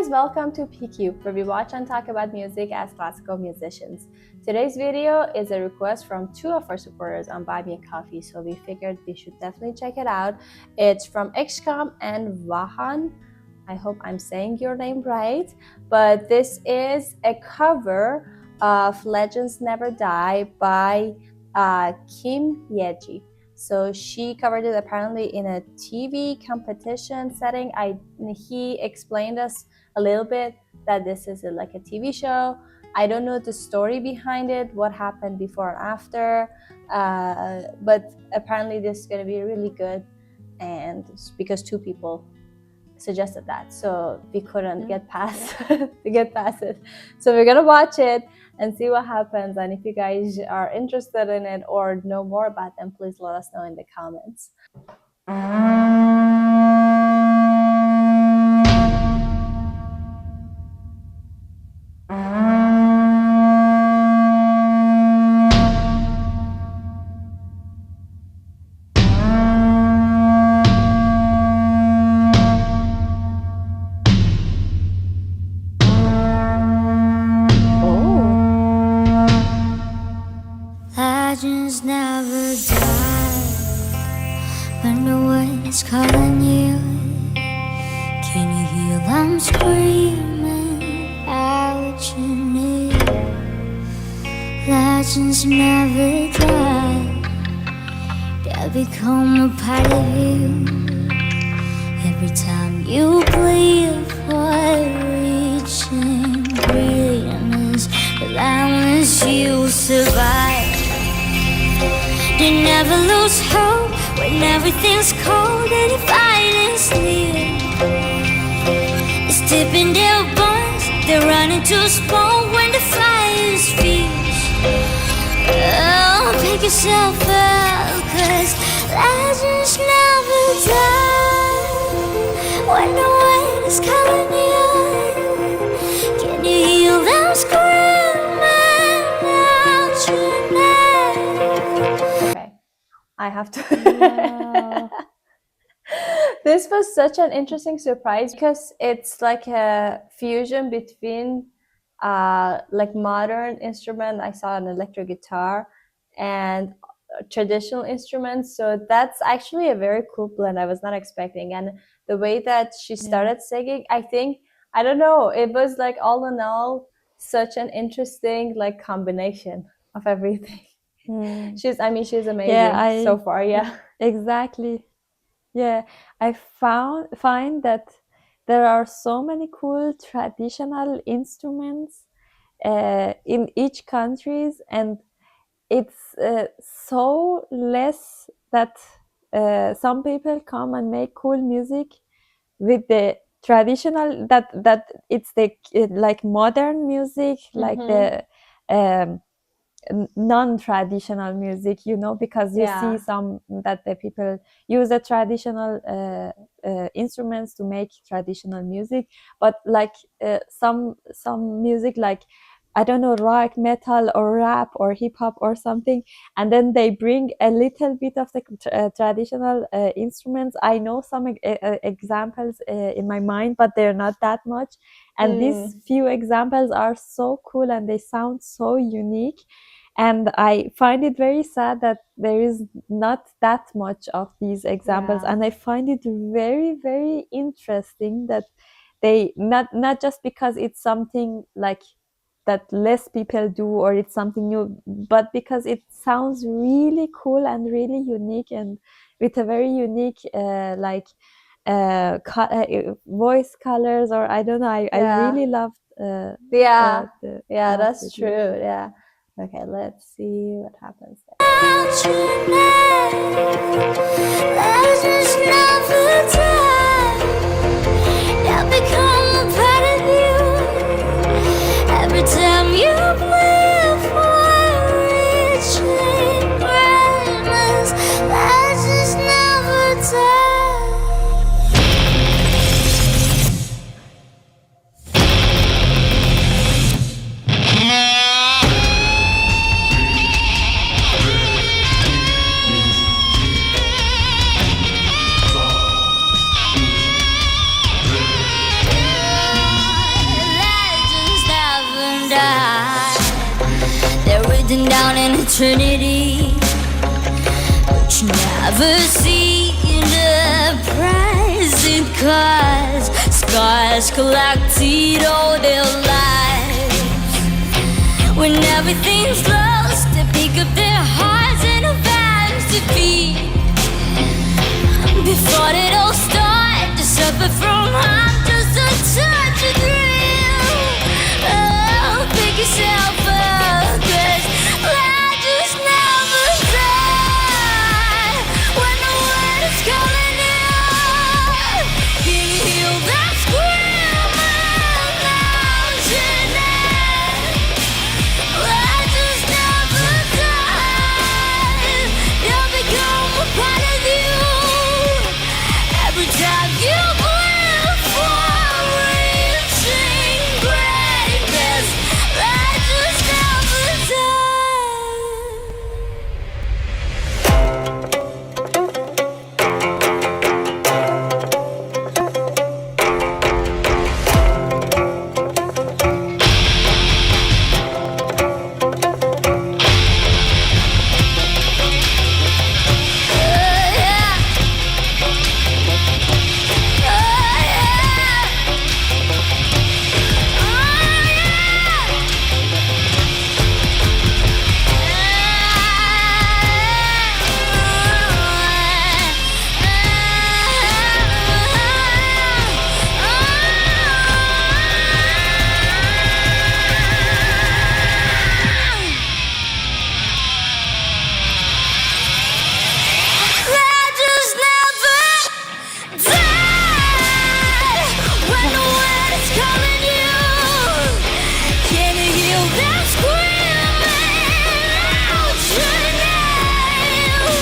guys, welcome to PQ, where we watch and talk about music as classical musicians. Today's video is a request from two of our supporters on Buy Me a Coffee, so we figured we should definitely check it out. It's from XCOM and Vahan. I hope I'm saying your name right, but this is a cover of Legends Never Die by Kim Yeji. So she covered it apparently in a TV competition setting. He explained us a little bit that this is like a TV show. I don't know the story behind it, what happened before and after, but apparently this is going to be really good, and because two people suggested that, so we couldn't get past it. So we're gonna watch it and see what happens, and if you guys are interested in it or know more about them, please let us know in the comments. Legends never die. When the wind is calling you, can you hear them screaming out your name? Legends never die. They'll become a part of you every time you plead for reaching greatness. But unless you survive, they never lose hope when everything's cold and your fight is near. It's deep in their bones, they're running to spawn when the fire is fierce. Oh, pick yourself up, 'cause legends never die. When the wind is calling you, can you hear them screaming out your name? Okay, I have to. Wow. This was such an interesting surprise because it's like a fusion between like modern instrument. I saw an electric guitar and traditional instruments, so that's actually a very cool blend. I was not expecting, and the way that she started singing, I think, I don't know, it was like all in all such an interesting like combination of everything. She's amazing so far. Exactly. Yeah, I find that there are so many cool traditional instruments in each countries, and it's so less that some people come and make cool music with the traditional, that it's the like modern music, like the non-traditional music, you know, because you see some that the people use the traditional instruments to make traditional music, but like some music, like, I don't know, rock, metal, or rap, or hip hop, or something, and then they bring a little bit of the traditional instruments. I know some examples in my mind, but they're not that much, and these few examples are so cool and they sound so unique. And I find it very sad that there is not that much of these examples, and I find it very, very interesting that they not just because it's something like that less people do or it's something new, but because it sounds really cool and really unique, and with a very unique like voice colors, or I don't know, I really loved that's true. Okay, let's see what happens every time you live for reaching greatness. Legends never die. down in eternity, but you never see the present, 'cause scars collected all their lives. When everything's lost, they pick up their hearts and their vows to be. Before it all starts, to suffer from harm, just a touch of thrill. Oh, pick yourself up, 'cause life just never die. When the world is calling out, can you hear that scream out tonight? Life just never die. You'll become a part of you. Every time you live for reaching greatness, life just never dies. Life just never die. When the world is calling you, can you hear them screaming out your name?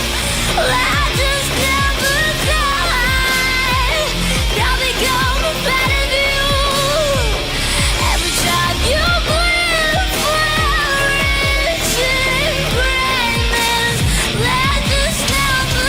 Life just never die. They'll become a part of you. Every time you live for reaching greatness, life just never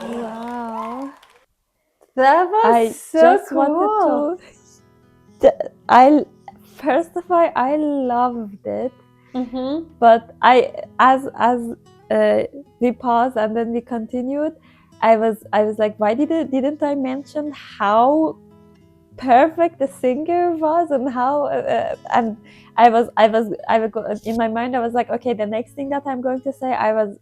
Wow. That was I so just cool. wanted to. I first of all, I loved it, but as we paused and then we continued, I was like, why didn't I mention how perfect the singer was and how and I was in my mind I was like, okay, the next thing that I'm going to say,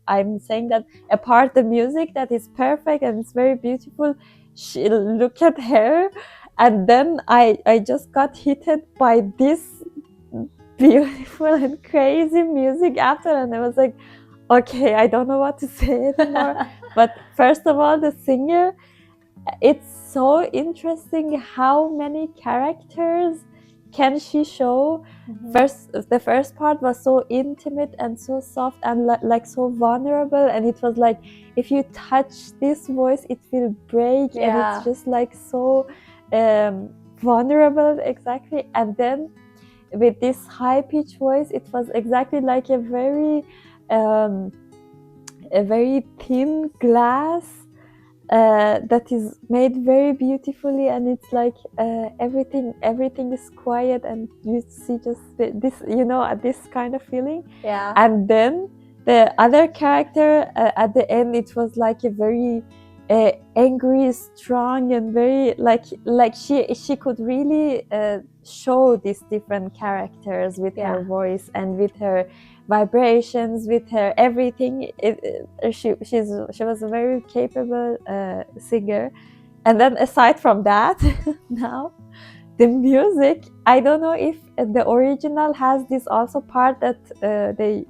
I'm saying that apart the music that is perfect and it's very beautiful, look at her, and then I just got hit by this beautiful and crazy music after, and I was like, okay, I don't know what to say anymore. But first of all, the singer, it's so interesting how many characters can she show. The first part was so intimate and so soft and like so vulnerable, and it was like, if you touch this voice it will break. And it's just like so vulnerable, exactly. And then with this high-pitched voice, it was exactly like a very thin glass that is made very beautifully, and it's like everything is quiet, and you see just this, this kind of feeling. Yeah. And then the other character at the end, it was like a very angry, strong, and very like she could really show these different characters with her voice and with her vibrations, with her everything. She was a very capable singer. And then aside from that, now the music, I don't know if the original has this also part that they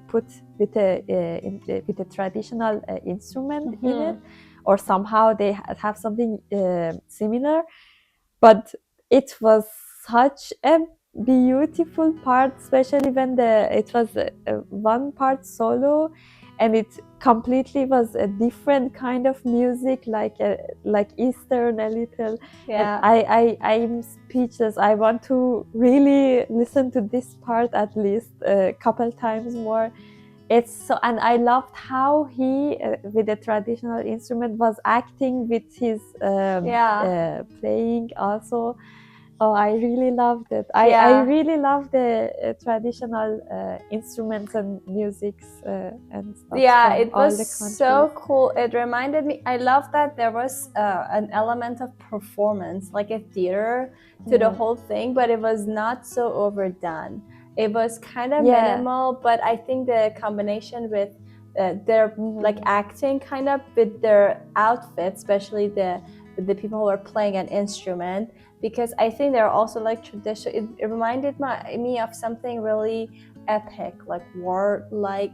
put with a traditional instrument in it, or somehow they have something similar. But it was such a beautiful part, especially when it was one part solo, and it completely was a different kind of music, like Eastern a little. Yeah. And I'm speechless. I want to really listen to this part at least a couple times more. It's so, and I loved how he with the traditional instrument was acting with his playing also. Oh, I really loved it. I really love the traditional instruments and musics and stuff. Yeah, from it all was the countries. so cool. It reminded me, I love that there was an element of performance, like a theater to the whole thing, but it was not so overdone. It was kind of minimal, but I think the combination with their like acting kind of with their outfit, especially the people who are playing an instrument, because I think they're also like traditional. It reminded me of something really epic, like war like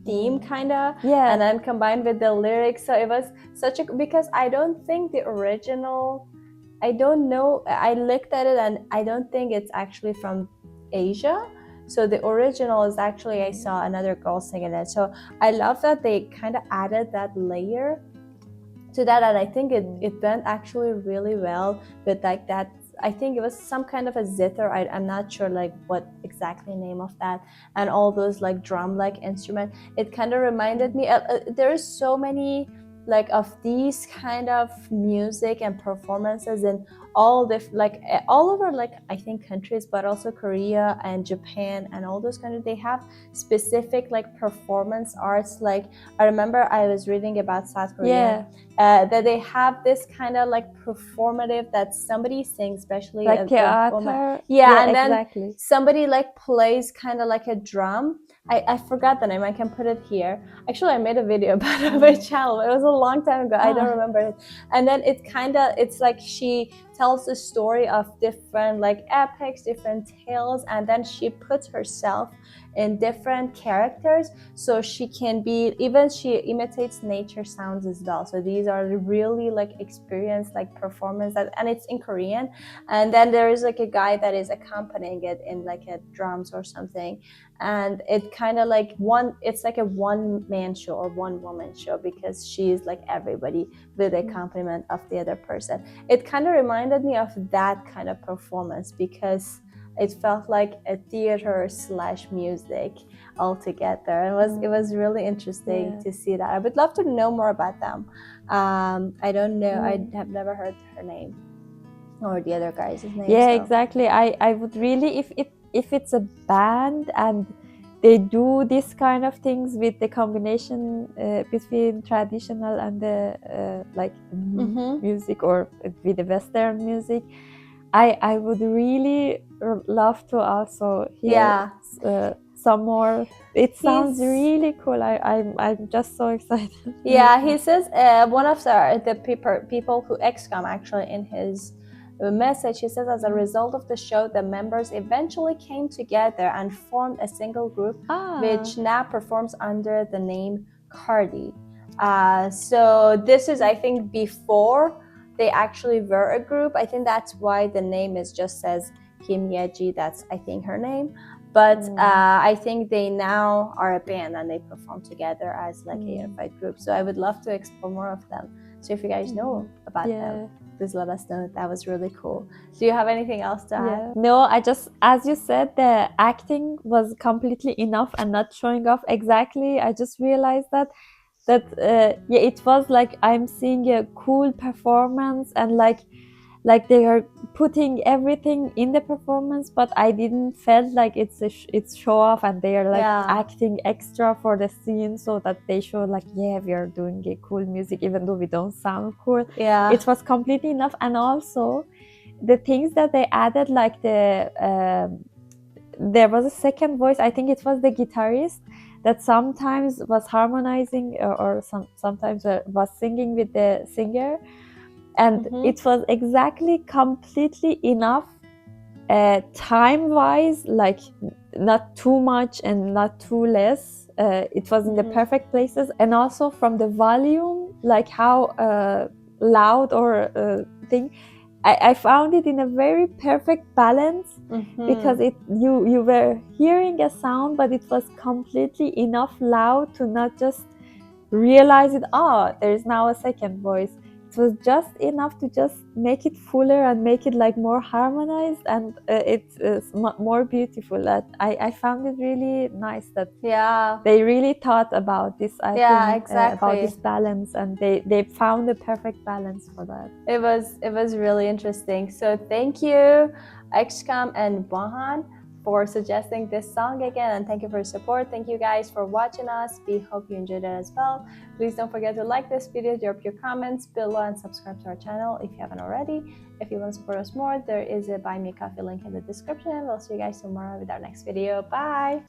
theme kind of, and then combined with the lyrics. So it was such a, because I don't think the original, I don't know, I looked at it and I don't think it's actually from Asia. So the original is actually, I saw another girl singing it. So I love that they kind of added that layer to that, and I think it went actually really well with like that. I think it was some kind of a zither. I'm not sure like what exactly name of that, and all those like drum like instrument. It kind of reminded me. There's so many like of these kind of music and performances in all like all over, like I think countries, but also Korea and Japan and all those countries. They have specific like performance arts. Like I remember I was reading about South Korea. That they have this kind of like performative that somebody sings, especially like theater. and exactly. then somebody like plays kind of like a drum. I forgot the name. I can put it here. Actually, I made a video about it on my channel. It was a long time ago. I don't remember it. And then it's like she tells the story of different like epics, different tales, and then she puts herself in different characters, so she can be, even she imitates nature sounds as well. So these are really like experienced like performance and it's in Korean. And then there is like a guy that is accompanying it in like a drums or something, and it kind of like it's like a one-man show or one-woman show, because she's like everybody with the accompaniment of the other person. It kind of reminded me of that kind of performance, because it felt like a theater / music all together. It was really interesting to see that. I would love to know more about them. I don't know. I have never heard her name or the other guy's name. Yeah, so. Exactly. I would really, if it's a band and they do this kind of things with the combination between traditional and the like music, or with the Western music, I would really love to also hear some more. It sounds really cool. I'm just so excited. Yeah, he says one of the people who XCOM actually in his message, he says, as a result of the show, the members eventually came together and formed a single group, which now performs under the name Cardi. So this is, I think, before they actually were a group. I think that's why the name is just says Kim Yeji. That's, I think, her name. But I think they now are a band and they perform together as like a unified group. So I would love to explore more of them. So if you guys know about them, please let us know. That was really cool. Do you have anything else to add? No, I just, as you said, the acting was completely enough and not showing off exactly. I just realized that it was like I'm seeing a cool performance, and like like they are putting everything in the performance, but I didn't felt like it's show off, and they are like acting extra for the scene so that they show like, yeah, we are doing a cool music even though we don't sound cool. It was completely enough. And also the things that they added, like there was a second voice, I think it was the guitarist, that sometimes was harmonizing or sometimes was singing with the singer, and it was exactly completely enough time wise, like not too much and not too less. It was in the perfect places. And also from the volume, like how loud or thing, I found it in a very perfect balance, because you were hearing a sound, but it was completely enough loud to not just realize it, there is now a second voice. It was just enough to just make it fuller and make it like more harmonized, and it's more beautiful. That I found it really nice that they really thought about this. I think about this balance, and they found the perfect balance for that. It was really interesting. So thank you, Ekshkam and Bahan, for suggesting this song again, and thank you for your support. Thank you guys for watching us. We hope you enjoyed it as well. Please don't forget to like this video, drop your comments below, and subscribe to our channel if you haven't already. If you want to support us more, there is a Buy Me a Coffee link in the description. We'll see you guys tomorrow with our next video. Bye.